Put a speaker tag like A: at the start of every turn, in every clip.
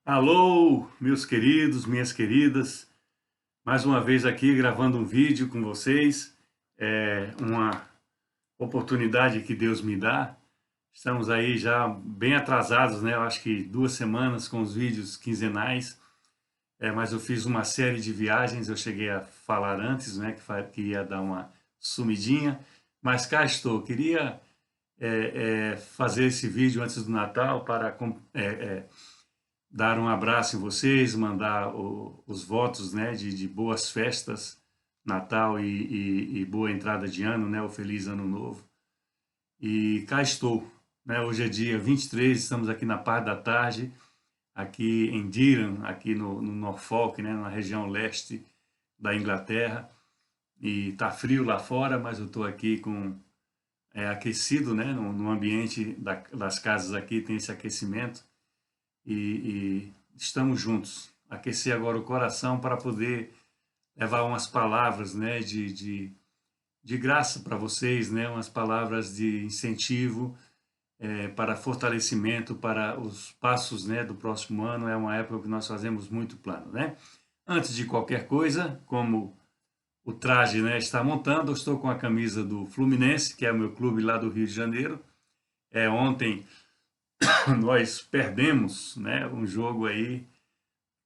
A: Alô, meus queridos, minhas queridas, mais uma vez aqui gravando um vídeo com vocês, é uma oportunidade que Deus me dá. Estamos aí já bem atrasados, né? Eu acho que 2 semanas com os vídeos quinzenais, mas eu fiz uma série de viagens, eu cheguei a falar antes, né, que ia dar uma sumidinha, mas cá estou. Queria fazer esse vídeo antes do Natal para dar um abraço em vocês, mandar os votos, né, de boas festas, Natal e boa entrada de ano, né, o feliz ano novo. E cá estou, né, hoje é dia 23, estamos aqui na parte da tarde, aqui em Durham, aqui no Norfolk, né, na região leste da Inglaterra, e tá frio lá fora, mas eu estou aqui com aquecido, né, no ambiente das casas aqui tem esse aquecimento, e estamos juntos. Aquecer agora o coração para poder levar umas palavras, né, de graça para vocês, né, umas palavras de incentivo, para fortalecimento, para os passos, né, do próximo ano. É uma época que nós fazemos muito plano, né? Antes de qualquer coisa, como o traje, né, está montando, eu estou com a camisa do Fluminense, que é o meu clube lá do Rio de Janeiro. Ontem nós perdemos, né, um jogo aí.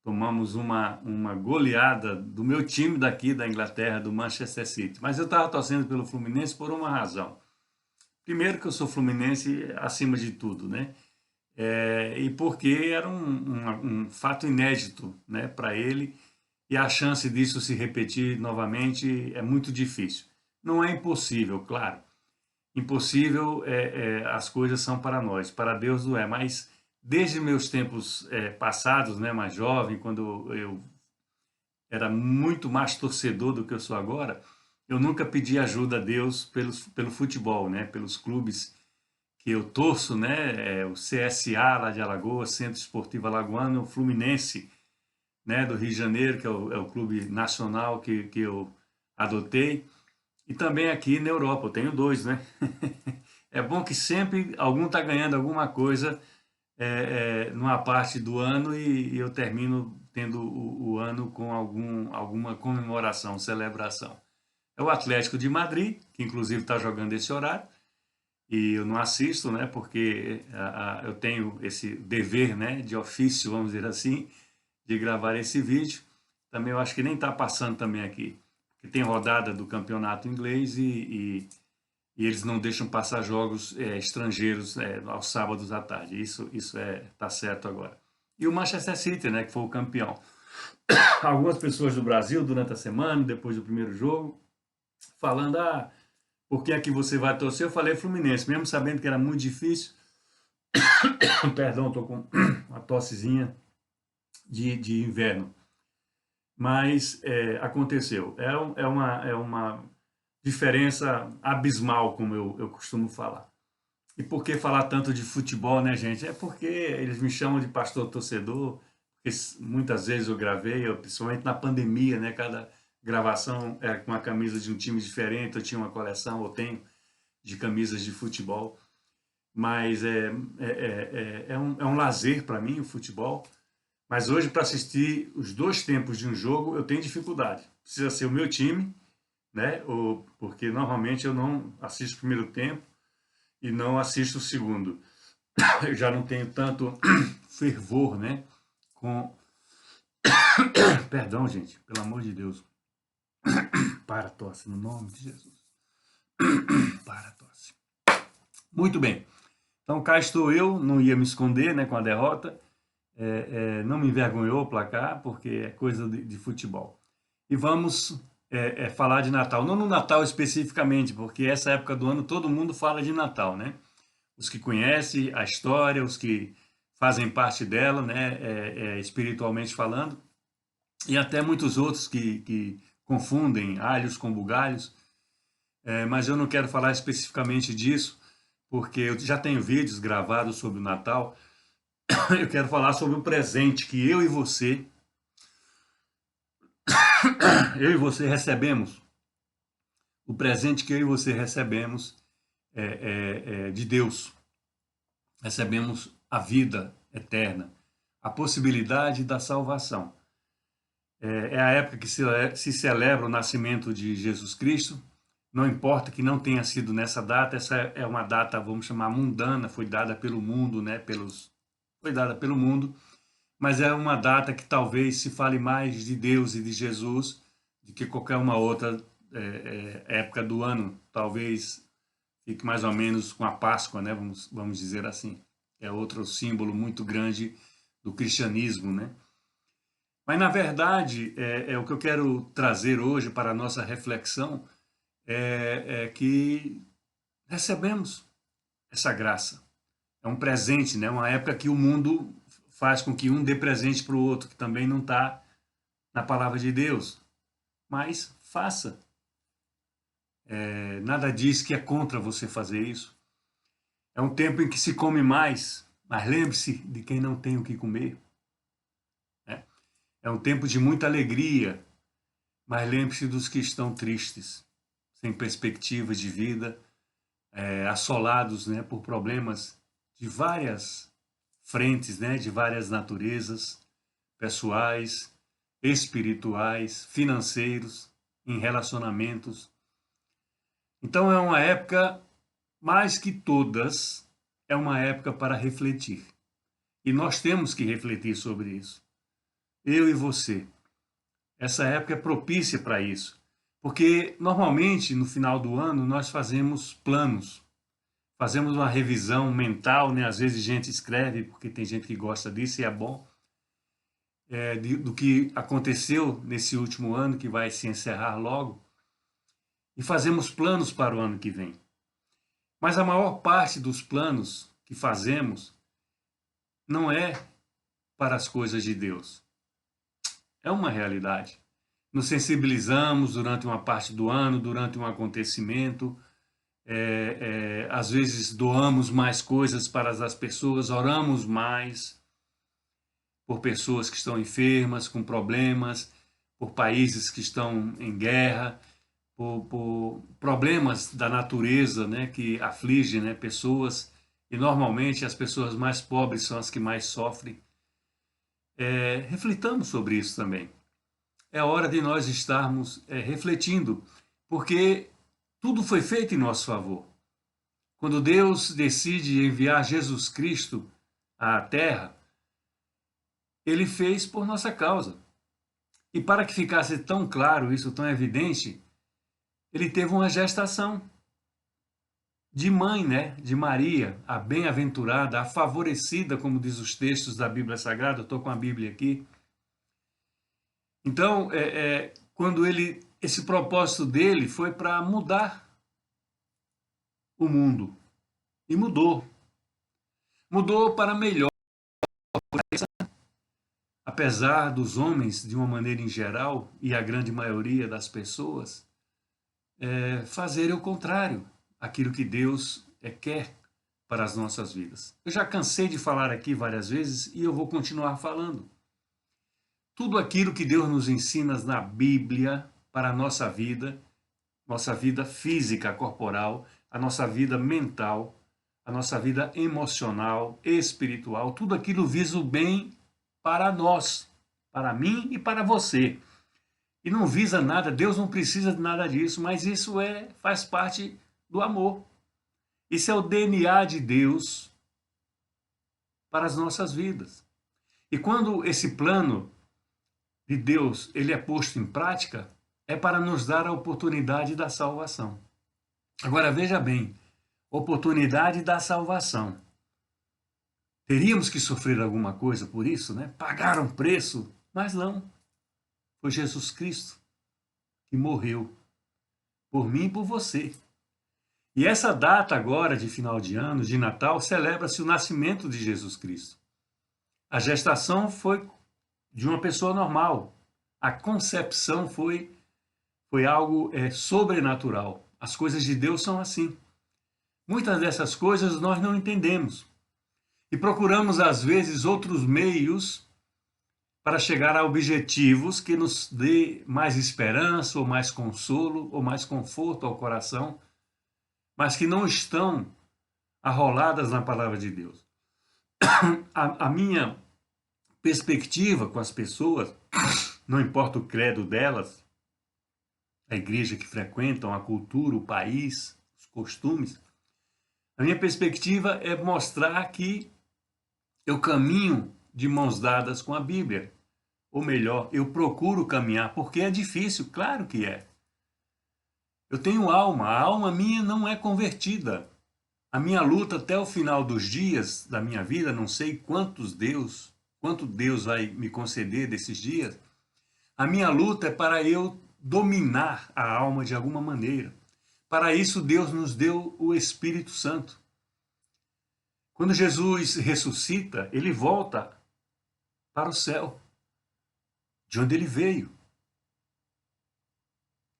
A: Tomamos uma goleada do meu time daqui da Inglaterra, do Manchester City. Mas eu estava torcendo pelo Fluminense por uma razão. Primeiro que eu sou fluminense acima de tudo, né? E porque era um fato inédito, né, para ele, e a chance disso se repetir novamente é muito difícil. Não é impossível, claro. Impossível, as coisas são para nós, para Deus não é, mas desde meus tempos passados, né, mais jovem, quando eu era muito mais torcedor do que eu sou agora, eu nunca pedi ajuda a Deus pelo futebol, né, pelos clubes que eu torço, né, o CSA lá de Alagoas, Centro Esportivo Alagoano, o Fluminense, né, do Rio de Janeiro, que é o clube nacional que eu adotei, e também aqui na Europa, eu tenho dois, né? É bom que sempre algum está ganhando alguma coisa numa parte do ano e eu termino tendo o ano com alguma comemoração, celebração. É o Atlético de Madrid, que inclusive está jogando esse horário, e eu não assisto, né, porque eu tenho esse dever, né, de ofício, vamos dizer assim, de gravar esse vídeo. Também eu acho que nem está passando também aqui, porque tem rodada do campeonato inglês e eles não deixam passar jogos estrangeiros aos sábados à tarde. Isso tá certo agora. E o Manchester City, né, que foi o campeão. Algumas pessoas do Brasil, durante a semana, depois do primeiro jogo, falando, por que é que você vai torcer? Eu falei Fluminense, mesmo sabendo que era muito difícil. Perdão, estou com uma tossezinha de inverno. Mas aconteceu. É uma diferença abismal, como eu costumo falar. E por que falar tanto de futebol, né, gente? É porque eles me chamam de pastor torcedor, porque muitas vezes eu gravei, principalmente na pandemia, né? Cada gravação era com a camisa de um time diferente, eu tinha uma coleção, ou tenho, de camisas de futebol. Mas é um lazer para mim o futebol. Mas hoje, para assistir os dois tempos de um jogo, eu tenho dificuldade. Precisa ser o meu time, né? Porque normalmente eu não assisto o primeiro tempo e não assisto o segundo. Eu já não tenho tanto fervor, né? Com. Perdão, gente, pelo amor de Deus. Para a tosse, no nome de Jesus. Para a tosse. Muito bem. Então cá estou eu, não ia me esconder, né, com a derrota. Não me envergonhou o placar, porque é coisa de futebol. E vamos falar de Natal. Não no Natal especificamente, porque essa época do ano todo mundo fala de Natal, né? Os que conhecem a história, os que fazem parte dela, né, espiritualmente falando, e até muitos outros que confundem alhos com bugalhos, mas eu não quero falar especificamente disso, porque eu já tenho vídeos gravados sobre o Natal. Eu quero falar sobre o presente que eu e você recebemos, o presente que eu e você recebemos de Deus. Recebemos a vida eterna, a possibilidade da salvação. É a época que se celebra o nascimento de Jesus Cristo. Não importa que não tenha sido nessa data, essa é uma data, vamos chamar, mundana, foi dada pelo mundo, né? Foi dada pelo mundo, mas é uma data que talvez se fale mais de Deus e de Jesus do que qualquer uma outra época do ano. Talvez fique mais ou menos com a Páscoa, né? Vamos dizer assim. É outro símbolo muito grande do cristianismo, né? Mas, na verdade, o que eu quero trazer hoje para a nossa reflexão é que recebemos essa graça. É um presente, né? Uma época que o mundo faz com que um dê presente para o outro, que também não está na palavra de Deus. Mas faça. Nada diz que é contra você fazer isso. É um tempo em que se come mais, mas lembre-se de quem não tem o que comer. É um tempo de muita alegria, mas lembre-se dos que estão tristes, sem perspectiva de vida, assolados, né, por problemas de várias frentes, né, de várias naturezas, pessoais, espirituais, financeiros, em relacionamentos. Então é uma época, mais que todas, é uma época para refletir. E nós temos que refletir sobre isso. Eu e você. Essa época é propícia para isso. Porque, normalmente, no final do ano, nós fazemos planos. Fazemos uma revisão mental, né? Às vezes a gente escreve, porque tem gente que gosta disso e é bom, do que aconteceu nesse último ano, que vai se encerrar logo. E fazemos planos para o ano que vem. Mas a maior parte dos planos que fazemos não é para as coisas de Deus. É uma realidade. Nos sensibilizamos durante uma parte do ano, durante um acontecimento, às vezes doamos mais coisas para as pessoas, oramos mais por pessoas que estão enfermas, com problemas, por países que estão em guerra, por problemas da natureza, né, que afligem, né, pessoas, e normalmente as pessoas mais pobres são as que mais sofrem. Reflitamos sobre isso também. É hora de nós estarmos refletindo, porque tudo foi feito em nosso favor. Quando Deus decide enviar Jesus Cristo à Terra, Ele fez por nossa causa. E para que ficasse tão claro isso, tão evidente, Ele teve uma gestação de mãe, né? De Maria, a bem-aventurada, a favorecida, como diz os textos da Bíblia Sagrada. Eu estou com a Bíblia aqui. Então, quando esse propósito dele foi para mudar o mundo. E mudou. Mudou para melhor. Apesar dos homens, de uma maneira em geral, e a grande maioria das pessoas, fazerem o contrário, aquilo que Deus quer para as nossas vidas. Eu já cansei de falar aqui várias vezes e eu vou continuar falando. Tudo aquilo que Deus nos ensina na Bíblia para a nossa vida física, corporal, a nossa vida mental, a nossa vida emocional, espiritual, tudo aquilo visa o bem para nós, para mim e para você. E não visa nada, Deus não precisa de nada disso, mas isso faz parte do amor. Isso é o DNA de Deus para as nossas vidas. E quando esse plano de Deus ele é posto em prática, é para nos dar a oportunidade da salvação. Agora veja bem, oportunidade da salvação. Teríamos que sofrer alguma coisa por isso, né? Pagar um preço, mas não. Foi Jesus Cristo que morreu por mim e por você. E essa data agora de final de ano, de Natal, celebra-se o nascimento de Jesus Cristo. A gestação foi de uma pessoa normal. A concepção foi algo sobrenatural. As coisas de Deus são assim. Muitas dessas coisas nós não entendemos. E procuramos, às vezes, outros meios para chegar a objetivos que nos dê mais esperança, ou mais consolo, ou mais conforto ao coração, mas que não estão arroladas na palavra de Deus. A minha perspectiva com as pessoas, não importa o credo delas, a igreja que frequentam, a cultura, o país, os costumes. A minha perspectiva é mostrar que eu caminho de mãos dadas com a Bíblia. Ou melhor, eu procuro caminhar, porque é difícil, claro que é. Eu tenho alma, a alma minha não é convertida. A minha luta até o final dos dias da minha vida, não sei quanto Deus vai me conceder desses dias, a minha luta é para eu dominar a alma de alguma maneira. Para isso, Deus nos deu o Espírito Santo. Quando Jesus ressuscita, ele volta para o céu, de onde ele veio,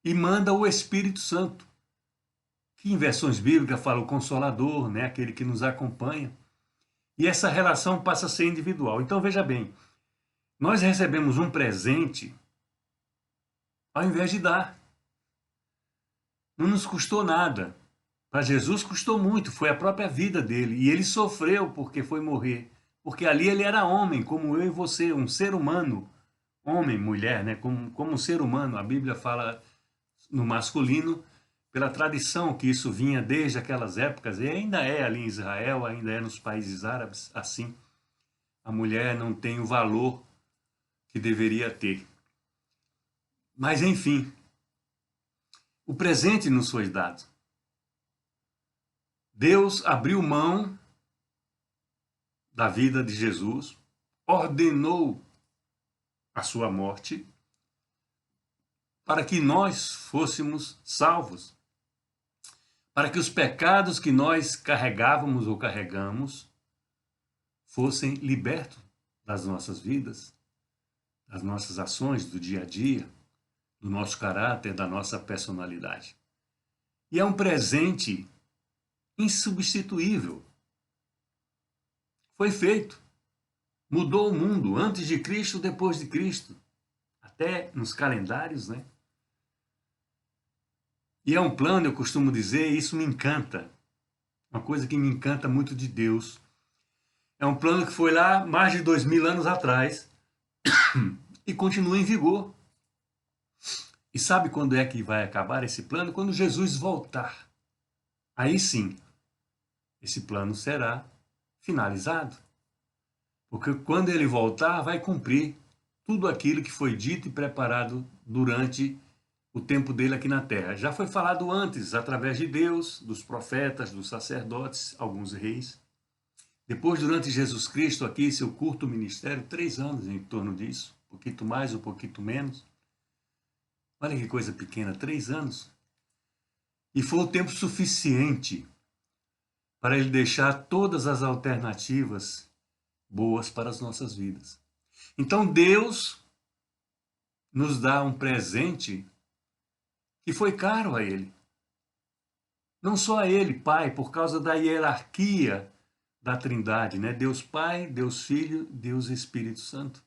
A: e manda o Espírito Santo, que em versões bíblicas fala o Consolador, né? Aquele que nos acompanha. E essa relação passa a ser individual. Então, veja bem, nós recebemos um presente ao invés de dar. Não nos custou nada. Para Jesus custou muito, foi a própria vida dele. E ele sofreu porque foi morrer. Porque ali ele era homem, como eu e você, um ser humano. Homem, mulher, né? Como um ser humano. A Bíblia fala no masculino, pela tradição que isso vinha desde aquelas épocas, e ainda é ali em Israel, ainda é nos países árabes, assim. A mulher não tem o valor que deveria ter. Mas, enfim, o presente nos foi dado. Deus abriu mão da vida de Jesus, ordenou a sua morte para que nós fôssemos salvos, para que os pecados que nós carregávamos ou carregamos fossem libertos das nossas vidas, das nossas ações do dia a dia, do nosso caráter, da nossa personalidade. E é um presente insubstituível. Foi feito. Mudou o mundo antes de Cristo, depois de Cristo. Até nos calendários, né? E é um plano, eu costumo dizer, e isso me encanta. Uma coisa que me encanta muito de Deus. É um plano que foi lá mais de 2000 anos atrás e continua em vigor. E sabe quando é que vai acabar esse plano? Quando Jesus voltar. Aí sim, esse plano será finalizado. Porque quando ele voltar, vai cumprir tudo aquilo que foi dito e preparado durante o tempo dele aqui na terra. Já foi falado antes, através de Deus, dos profetas, dos sacerdotes, alguns reis. Depois, durante Jesus Cristo, aqui, seu curto ministério, 3 anos em torno disso, um pouquinho mais, um pouquinho menos. Olha que coisa pequena, 3 anos. E foi o tempo suficiente para ele deixar todas as alternativas boas para as nossas vidas. Então Deus nos dá um presente que foi caro a ele. Não só a ele, Pai, por causa da hierarquia da Trindade, né? Deus Pai, Deus Filho, Deus Espírito Santo.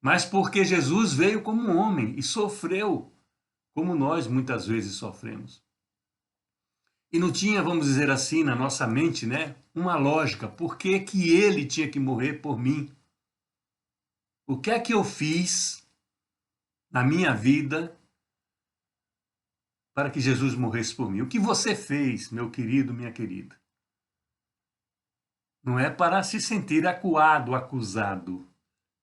A: Mas porque Jesus veio como um homem e sofreu como nós muitas vezes sofremos. E não tinha, vamos dizer assim, na nossa mente, né, uma lógica. Por que que ele tinha que morrer por mim? O que é que eu fiz na minha vida para que Jesus morresse por mim? O que você fez, meu querido, minha querida? Não é para se sentir acuado, acusado.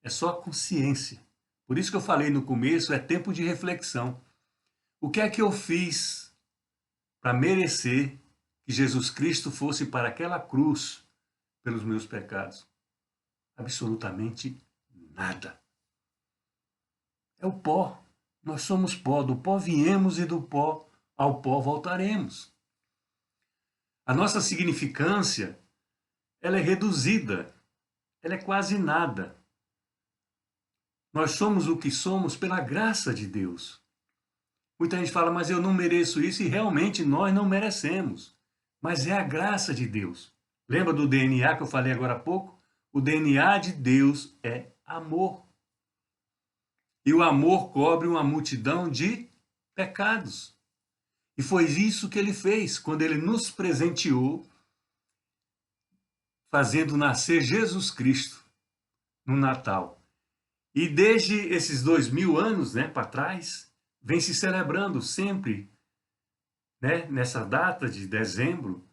A: É só consciência. Por isso que eu falei no começo, é tempo de reflexão. O que é que eu fiz para merecer que Jesus Cristo fosse para aquela cruz pelos meus pecados? Absolutamente nada. É o pó. Nós somos pó. Do pó viemos e do pó ao pó voltaremos. A nossa significância, ela é reduzida. Ela é quase nada. Nós somos o que somos pela graça de Deus. Muita gente fala, mas eu não mereço isso, e realmente nós não merecemos. Mas é a graça de Deus. Lembra do DNA que eu falei agora há pouco? O DNA de Deus é amor. E o amor cobre uma multidão de pecados. E foi isso que ele fez quando ele nos presenteou, fazendo nascer Jesus Cristo no Natal. E desde esses 2000 anos, né, para trás, vem se celebrando sempre, né, nessa data de dezembro,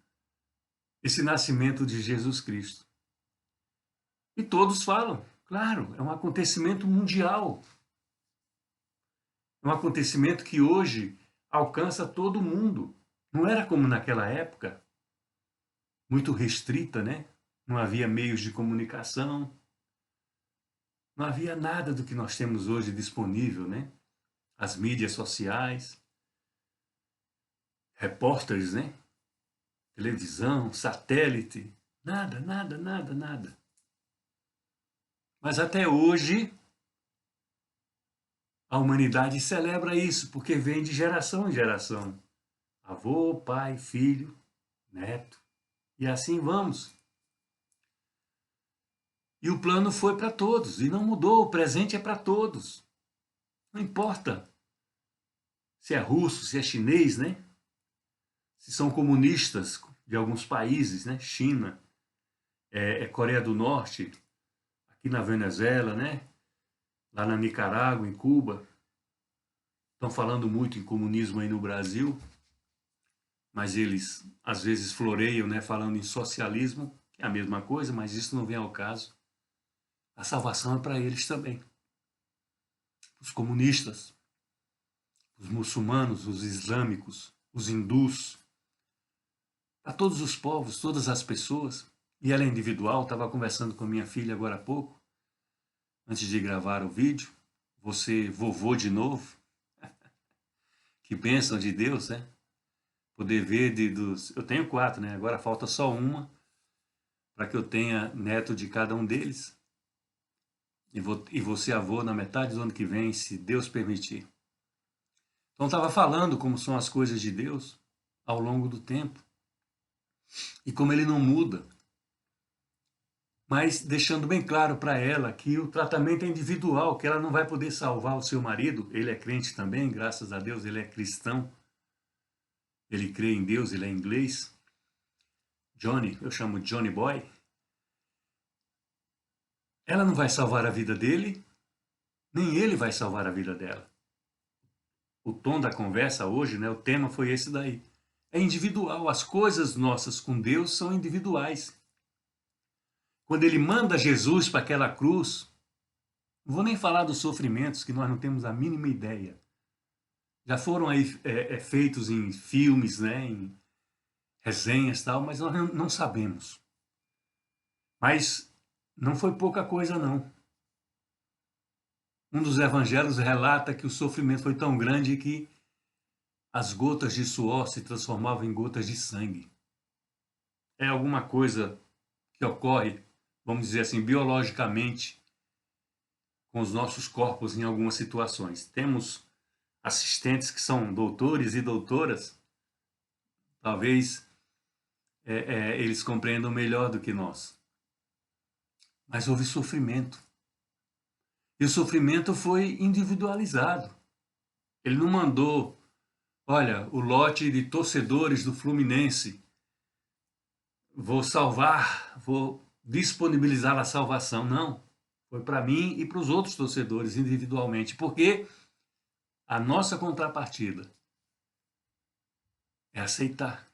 A: esse nascimento de Jesus Cristo. E todos falam, claro, é um acontecimento mundial. É um acontecimento que hoje alcança todo mundo. Não era como naquela época, muito restrita, né? Não havia meios de comunicação, não havia nada do que nós temos hoje disponível, né? As mídias sociais, repórteres, né? Televisão, satélite, nada, nada, nada, nada. Mas até hoje a humanidade celebra isso, porque vem de geração em geração. Avô, pai, filho, neto, e assim vamos. E o plano foi para todos, e não mudou, o presente é para todos. Não importa se é russo, se é chinês, né? Se são comunistas de alguns países, né? China, Coreia do Norte, aqui na Venezuela, né? Lá na Nicarágua, em Cuba. Estão falando muito em comunismo aí no Brasil, mas eles às vezes floreiam, né? Falando em socialismo, que é a mesma coisa, mas isso não vem ao caso. A salvação é para eles também. Os comunistas, os muçulmanos, os islâmicos, os hindus, a todos os povos, todas as pessoas. E ela é individual, estava conversando com minha filha agora há pouco, antes de gravar o vídeo. Você, vovô de novo, que bênção de Deus, né? Poder ver dos... Eu tenho 4, né? Agora falta só uma, para que eu tenha neto de cada um deles. E vou ser avô na metade do ano que vem, se Deus permitir. Então estava falando como são as coisas de Deus ao longo do tempo. E como ele não muda. Mas deixando bem claro para ela que o tratamento é individual, que ela não vai poder salvar o seu marido. Ele é crente também, graças a Deus, ele é cristão. Ele crê em Deus, ele é inglês. Johnny, eu chamo Johnny Boy. Ela não vai salvar a vida dele, nem ele vai salvar a vida dela. O tom da conversa hoje, né, o tema foi esse daí. É individual, as coisas nossas com Deus são individuais. Quando ele manda Jesus para aquela cruz, não vou nem falar dos sofrimentos, que nós não temos a mínima ideia. Já foram aí feitos em filmes, né, em resenhas e tal, mas nós não sabemos. Mas não foi pouca coisa, não. Um dos evangelhos relata que o sofrimento foi tão grande que as gotas de suor se transformavam em gotas de sangue. É alguma coisa que ocorre, vamos dizer assim, biologicamente, com os nossos corpos em algumas situações. Temos assistentes que são doutores e doutoras, talvez eles compreendam melhor do que nós. Mas houve sofrimento. E o sofrimento foi individualizado. Ele não mandou, olha, o lote de torcedores do Fluminense, vou salvar, vou disponibilizar a salvação. Não. Foi para mim e para os outros torcedores individualmente. Porque a nossa contrapartida é aceitar.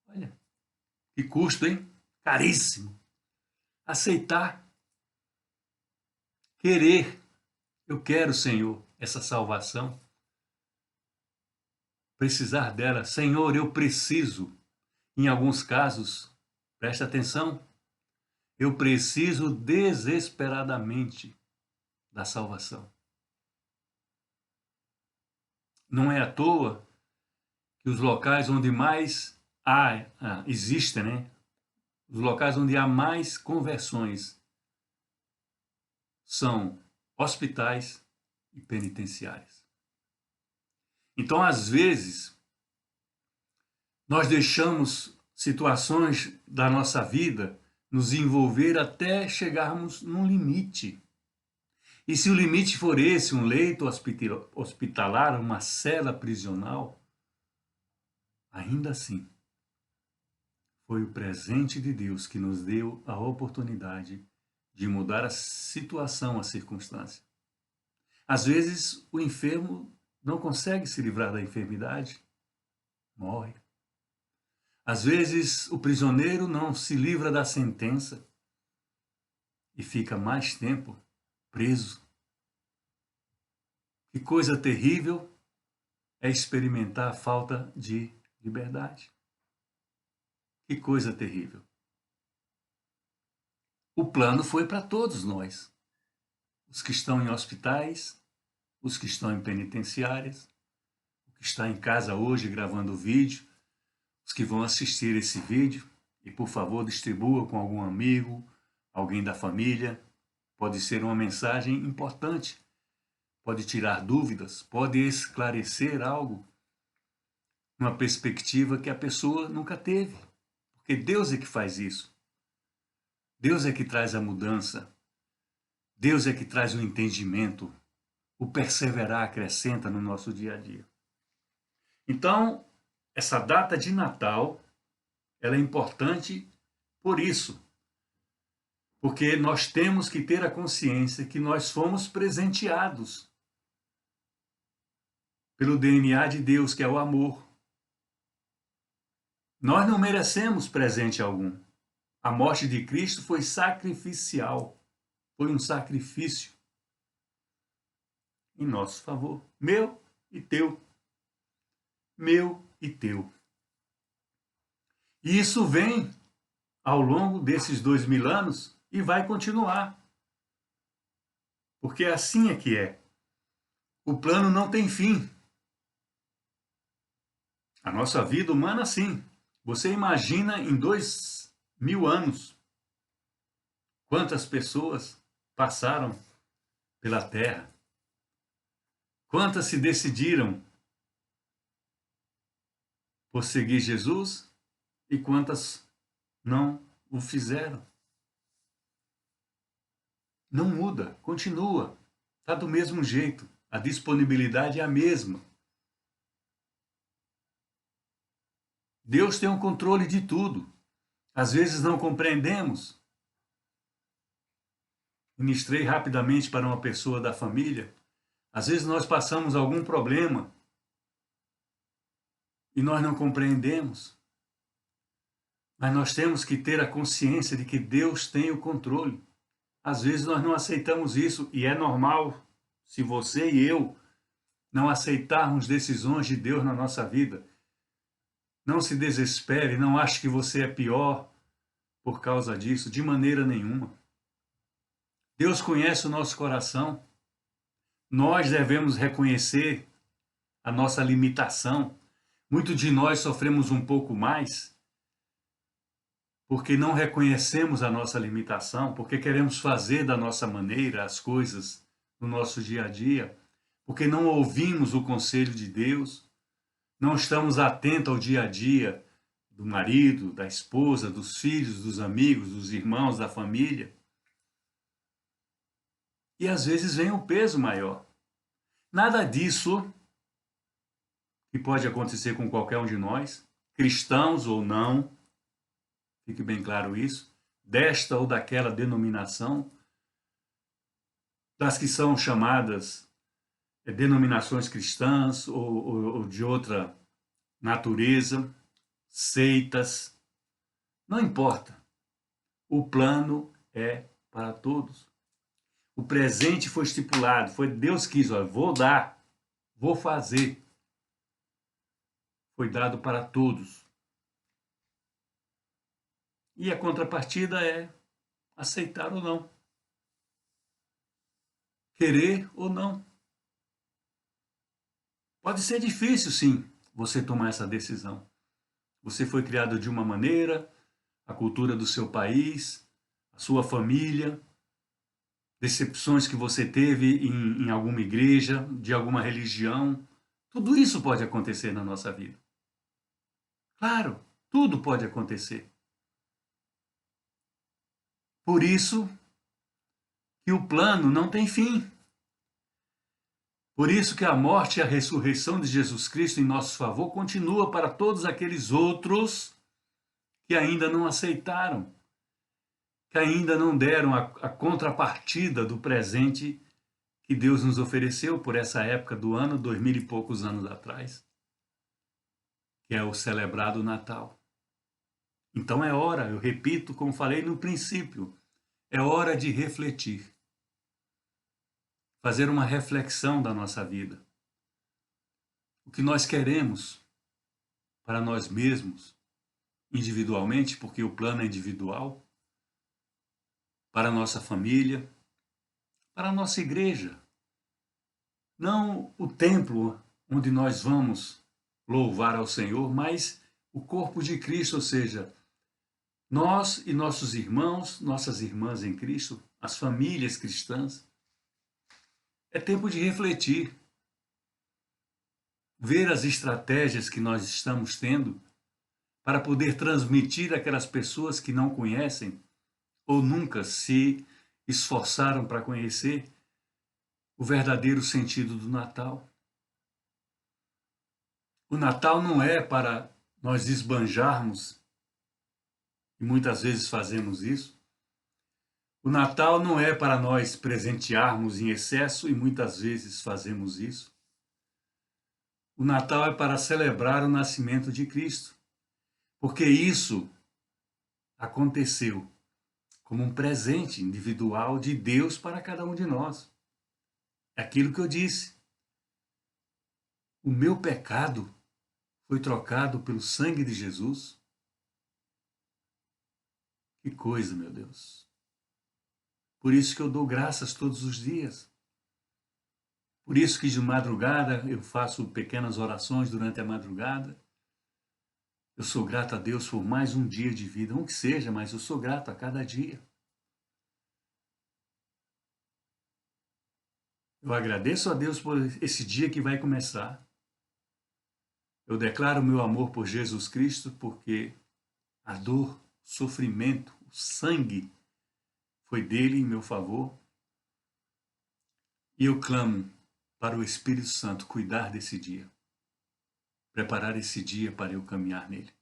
A: Olha, que custo, hein? Caríssimo. Aceitar. Querer. Eu quero, Senhor, essa salvação. Precisar dela. Senhor, eu preciso. Em alguns casos, presta atenção, eu preciso desesperadamente da salvação. Não é à toa que os locais onde mais existem, né? Os locais onde há mais conversões são hospitais e penitenciárias. Então, às vezes, nós deixamos situações da nossa vida nos envolver até chegarmos num limite. E se o limite for esse, um leito hospitalar, uma cela prisional, ainda assim, foi o presente de Deus que nos deu a oportunidade de mudar a situação, a circunstância. Às vezes, o enfermo não consegue se livrar da enfermidade, morre. Às vezes, o prisioneiro não se livra da sentença e fica mais tempo preso. Que coisa terrível é experimentar a falta de liberdade. Que coisa terrível. O plano foi para todos nós. Os que estão em hospitais, os que estão em penitenciárias, o que está em casa hoje gravando o vídeo, os que vão assistir esse vídeo, e por favor distribua com algum amigo, alguém da família. Pode ser uma mensagem importante, pode tirar dúvidas, pode esclarecer algo, uma perspectiva que a pessoa nunca teve. Porque Deus é que faz isso. Deus é que traz a mudança. Deus é que traz o entendimento. O perseverar acrescenta no nosso dia a dia. Então, essa data de Natal, ela é importante por isso. Porque nós temos que ter a consciência que nós fomos presenteados pelo DNA de Deus, que é o amor. Nós não merecemos presente algum. A morte de Cristo foi sacrificial. Foi um sacrifício em nosso favor. Meu e teu. Meu e teu. E isso vem ao longo desses 2000 anos e vai continuar. Porque assim é que é. O plano não tem fim. A nossa vida humana, sim. Você imagina em 2000 anos quantas pessoas passaram pela Terra? Quantas se decidiram por seguir Jesus e quantas não o fizeram? Não muda, continua, está do mesmo jeito, a disponibilidade é a mesma. Deus tem o controle de tudo. Às vezes não compreendemos. Ministrei rapidamente para uma pessoa da família. Às vezes nós passamos algum problema e nós não compreendemos. Mas nós temos que ter a consciência de que Deus tem o controle. Às vezes nós não aceitamos isso e é normal se você e eu não aceitarmos decisões de Deus na nossa vida. Não se desespere, não ache que você é pior por causa disso, de maneira nenhuma. Deus conhece o nosso coração. Nós devemos reconhecer a nossa limitação. Muitos de nós sofremos um pouco mais porque não reconhecemos a nossa limitação, porque queremos fazer da nossa maneira as coisas no nosso dia a dia, porque não ouvimos o conselho de Deus, não estamos atentos ao dia a dia do marido, da esposa, dos filhos, dos amigos, dos irmãos, da família. E às vezes vem um peso maior. Nada disso que pode acontecer com qualquer um de nós, cristãos ou não, fique bem claro isso, desta ou daquela denominação, das que são chamadas denominações cristãs ou de outra natureza, seitas, não importa. O plano é para todos. O presente foi estipulado, foi Deus quis, olha, vou dar, vou fazer. Foi dado para todos. E a contrapartida é aceitar ou não. Querer ou não. Pode ser difícil, sim, você tomar essa decisão. Você foi criado de uma maneira, a cultura do seu país, a sua família, decepções que você teve em alguma igreja, de alguma religião. Tudo isso pode acontecer na nossa vida. Claro, tudo pode acontecer. Por isso que o plano não tem fim. Por isso que a morte e a ressurreição de Jesus Cristo em nosso favor continua para todos aqueles outros que ainda não aceitaram, que ainda não deram a contrapartida do presente que Deus nos ofereceu por essa época do ano, 2000 e poucos anos atrás, que é o celebrado Natal. Então é hora, eu repito, como falei no princípio, é hora de refletir, fazer uma reflexão da nossa vida. O que nós queremos para nós mesmos, individualmente, porque o plano é individual, para a nossa família, para a nossa igreja. Não o templo onde nós vamos louvar ao Senhor, mas o corpo de Cristo, ou seja, nós e nossos irmãos, nossas irmãs em Cristo, as famílias cristãs. É tempo de refletir, ver as estratégias que nós estamos tendo para poder transmitir àquelas pessoas que não conhecem ou nunca se esforçaram para conhecer o verdadeiro sentido do Natal. O Natal não é para nós esbanjarmos, e muitas vezes fazemos isso. O Natal não é para nós presentearmos em excesso, e muitas vezes fazemos isso. O Natal é para celebrar o nascimento de Cristo, porque isso aconteceu como um presente individual de Deus para cada um de nós. É aquilo que eu disse. O meu pecado foi trocado pelo sangue de Jesus. Que coisa, meu Deus. Por isso que eu dou graças todos os dias. Por isso que de madrugada eu faço pequenas orações durante a madrugada. Eu sou grato a Deus por mais um dia de vida, um que seja, mas eu sou grato a cada dia. Eu agradeço a Deus por esse dia que vai começar. Eu declaro meu amor por Jesus Cristo, porque a dor, o sofrimento, o sangue foi dele em meu favor. E eu clamo para o Espírito Santo cuidar desse dia, preparar esse dia para eu caminhar nele.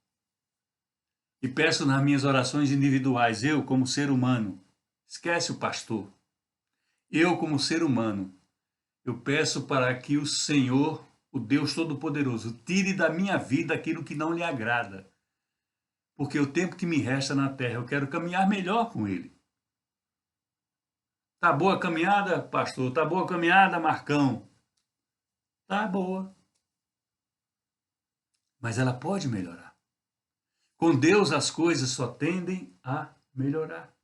A: E peço nas minhas orações individuais, eu como ser humano, esquece o pastor, eu como ser humano, eu peço para que o Senhor, o Deus Todo-Poderoso, tire da minha vida aquilo que não lhe agrada. Porque o tempo que me resta na terra, eu quero caminhar melhor com ele. Tá boa a caminhada, pastor? Tá boa a caminhada, Marcão? Tá boa. Mas ela pode melhorar. Com Deus as coisas só tendem a melhorar.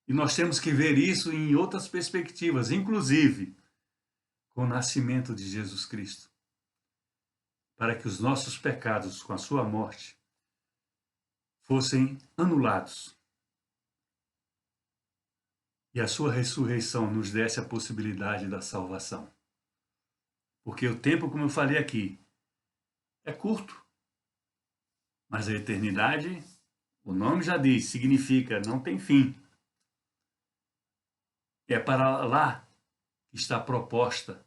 A: E nós temos que ver isso em outras perspectivas, inclusive com o nascimento de Jesus Cristo, para que os nossos pecados com a sua morte fossem anulados e a sua ressurreição nos desse a possibilidade da salvação. Porque o tempo, como eu falei aqui, é curto, mas a eternidade, o nome já diz, significa não tem fim. É para lá que está proposta,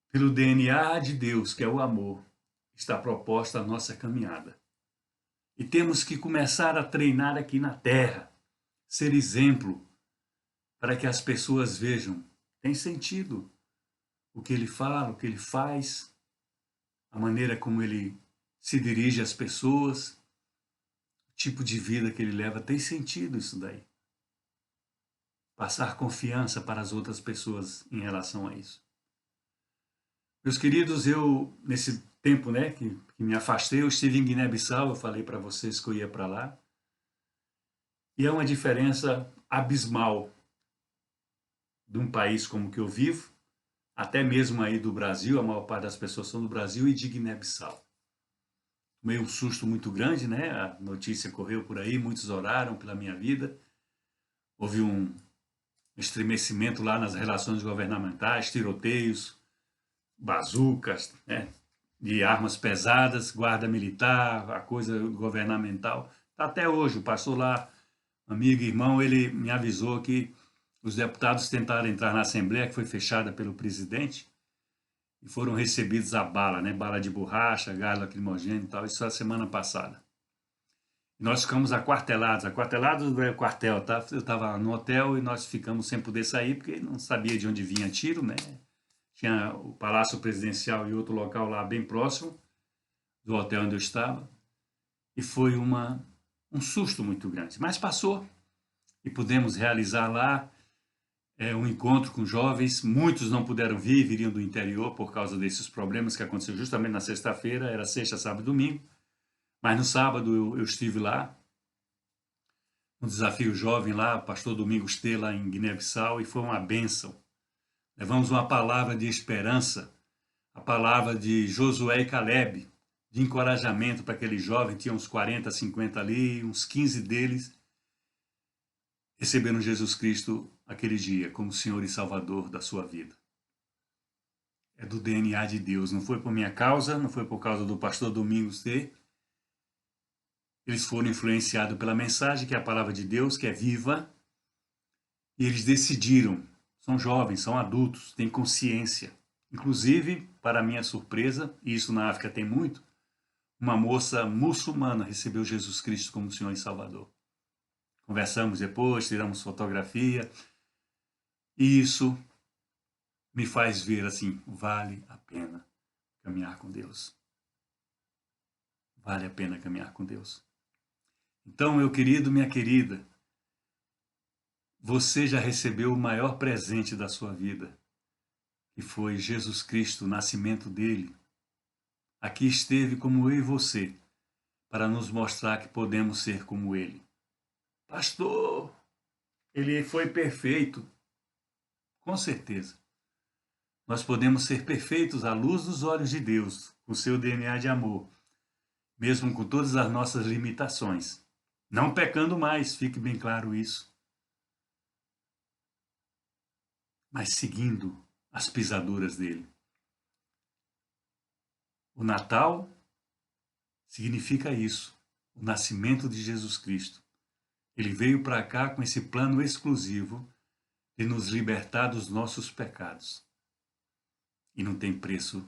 A: pelo DNA de Deus, que é o amor, está proposta a nossa caminhada. E temos que começar a treinar aqui na terra, ser exemplo, para que as pessoas vejam, tem sentido o que ele fala, o que ele faz, a maneira como ele se dirige às pessoas, o tipo de vida que ele leva, tem sentido isso daí. Passar confiança para as outras pessoas em relação a isso. Meus queridos, eu, nesse tempo que me afastei, eu estive em Guiné-Bissau, eu falei para vocês que eu ia para lá, e é uma diferença abismal de um país como que eu vivo, até mesmo aí do Brasil, a maior parte das pessoas são do Brasil, e de Guiné-Bissau. Tomei um susto muito grande, a notícia correu por aí, muitos oraram pela minha vida, houve um estremecimento lá nas relações governamentais, tiroteios, bazucas, de armas pesadas, guarda militar, a coisa governamental. Até hoje, o pastor lá, amigo e irmão, ele me avisou que os deputados tentaram entrar na Assembleia, que foi fechada pelo presidente, e foram recebidos a bala, bala de borracha, gás lacrimogêneo e tal, isso a semana passada. Nós ficamos aquartelados. Aquartelados é quartel, tá? Eu estava no hotel e nós ficamos sem poder sair porque não sabia de onde vinha tiro, né? Tinha o Palácio Presidencial e outro local lá bem próximo do hotel onde eu estava. E foi um susto muito grande. Mas passou e pudemos realizar lá um encontro com jovens. Muitos não puderam vir, viriam do interior por causa desses problemas que aconteceram justamente na sexta-feira. Era sexta, sábado e domingo. Mas no sábado eu estive lá, no Desafio Jovem lá, pastor Domingos T, lá em Guiné-Bissau, e foi uma bênção. Levamos uma palavra de esperança, a palavra de Josué e Caleb, de encorajamento para aquele jovem. Tinha uns 40, 50 ali, uns 15 deles receberam Jesus Cristo aquele dia como Senhor e Salvador da sua vida. É do DNA de Deus, não foi por minha causa, não foi por causa do pastor Domingos T. Eles foram influenciados pela mensagem, que é a palavra de Deus, que é viva, e eles decidiram. São jovens, são adultos, têm consciência. Inclusive, para minha surpresa, e isso na África tem muito, uma moça muçulmana recebeu Jesus Cristo como Senhor e Salvador. Conversamos depois, tiramos fotografia, e isso me faz ver assim, vale a pena caminhar com Deus. Vale a pena caminhar com Deus. Então, meu querido, minha querida, você já recebeu o maior presente da sua vida, que foi Jesus Cristo, o nascimento dele. Aqui esteve como eu e você, para nos mostrar que podemos ser como ele. Pastor, ele foi perfeito. Com certeza. Nós podemos ser perfeitos à luz dos olhos de Deus, com seu DNA de amor, mesmo com todas as nossas limitações. Não pecando mais, fique bem claro isso. Mas seguindo as pisaduras dele. O Natal significa isso, o nascimento de Jesus Cristo. Ele veio para cá com esse plano exclusivo de nos libertar dos nossos pecados. E não tem preço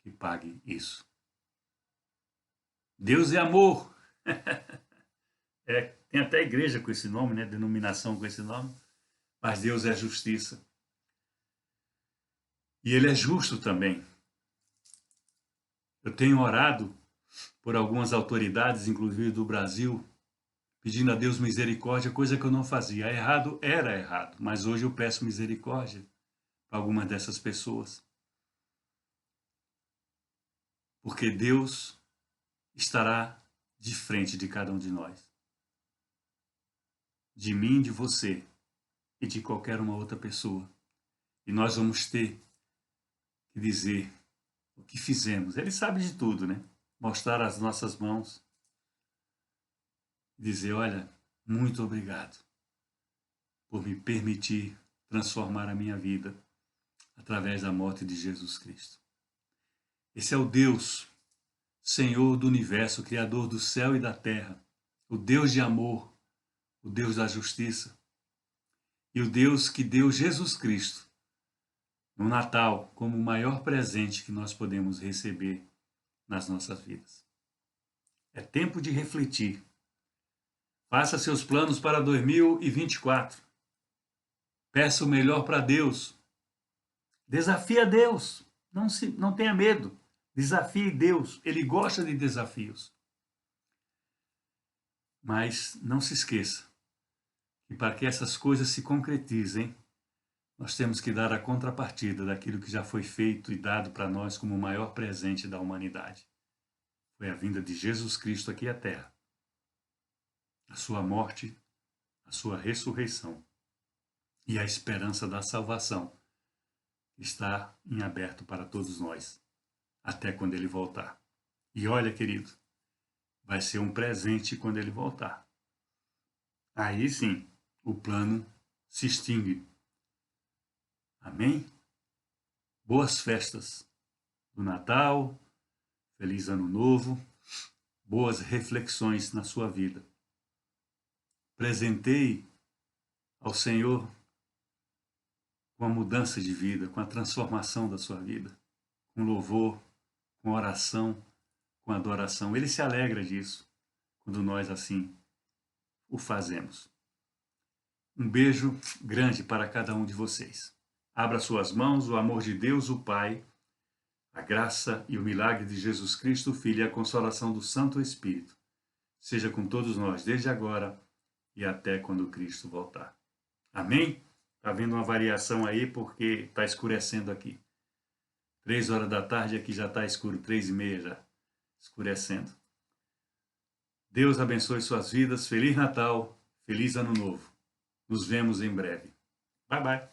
A: que pague isso. Deus é amor. Tem até igreja com esse nome, né? Denominação com esse nome. Mas Deus é justiça. E Ele é justo também. Eu tenho orado por algumas autoridades, inclusive do Brasil, pedindo a Deus misericórdia, coisa que eu não fazia. Errado era errado, mas hoje eu peço misericórdia para algumas dessas pessoas. Porque Deus estará de frente de cada um de nós. De mim, de você e de qualquer uma outra pessoa. E nós vamos ter que dizer o que fizemos. Ele sabe de tudo, né? Mostrar as nossas mãos. Dizer, olha, muito obrigado por me permitir transformar a minha vida através da morte de Jesus Cristo. Esse é o Deus, Senhor do universo, Criador do céu e da terra, o Deus de amor, o Deus da justiça e o Deus que deu Jesus Cristo no Natal como o maior presente que nós podemos receber nas nossas vidas. É tempo de refletir. Faça seus planos para 2024. Peça o melhor para Deus. Desafie a Deus. Não tenha medo. Desafie Deus. Ele gosta de desafios. Mas não se esqueça que para que essas coisas se concretizem, nós temos que dar a contrapartida daquilo que já foi feito e dado para nós como o maior presente da humanidade. Foi a vinda de Jesus Cristo aqui à Terra. A sua morte, a sua ressurreição e a esperança da salvação está em aberto para todos nós, até quando ele voltar. E olha, querido, vai ser um presente quando ele voltar. Aí sim, o plano se extingue. Amém? Boas festas do Natal, feliz Ano Novo, boas reflexões na sua vida. Presenteie ao Senhor com a mudança de vida, com a transformação da sua vida, com louvor, com oração, com adoração. Ele se alegra disso. quando nós assim o fazemos. Um beijo grande para cada um de vocês. Abra suas mãos, o amor de Deus, o Pai, a graça e o milagre de Jesus Cristo, o Filho, e a consolação do Santo Espírito seja com todos nós, desde agora e até quando Cristo voltar. Amém? Está vendo uma variação aí porque está escurecendo aqui. 3 horas da tarde, aqui já está escuro, 3h30 já, escurecendo. Deus abençoe suas vidas, Feliz Natal, Feliz Ano Novo. Nos vemos em breve. Bye, bye.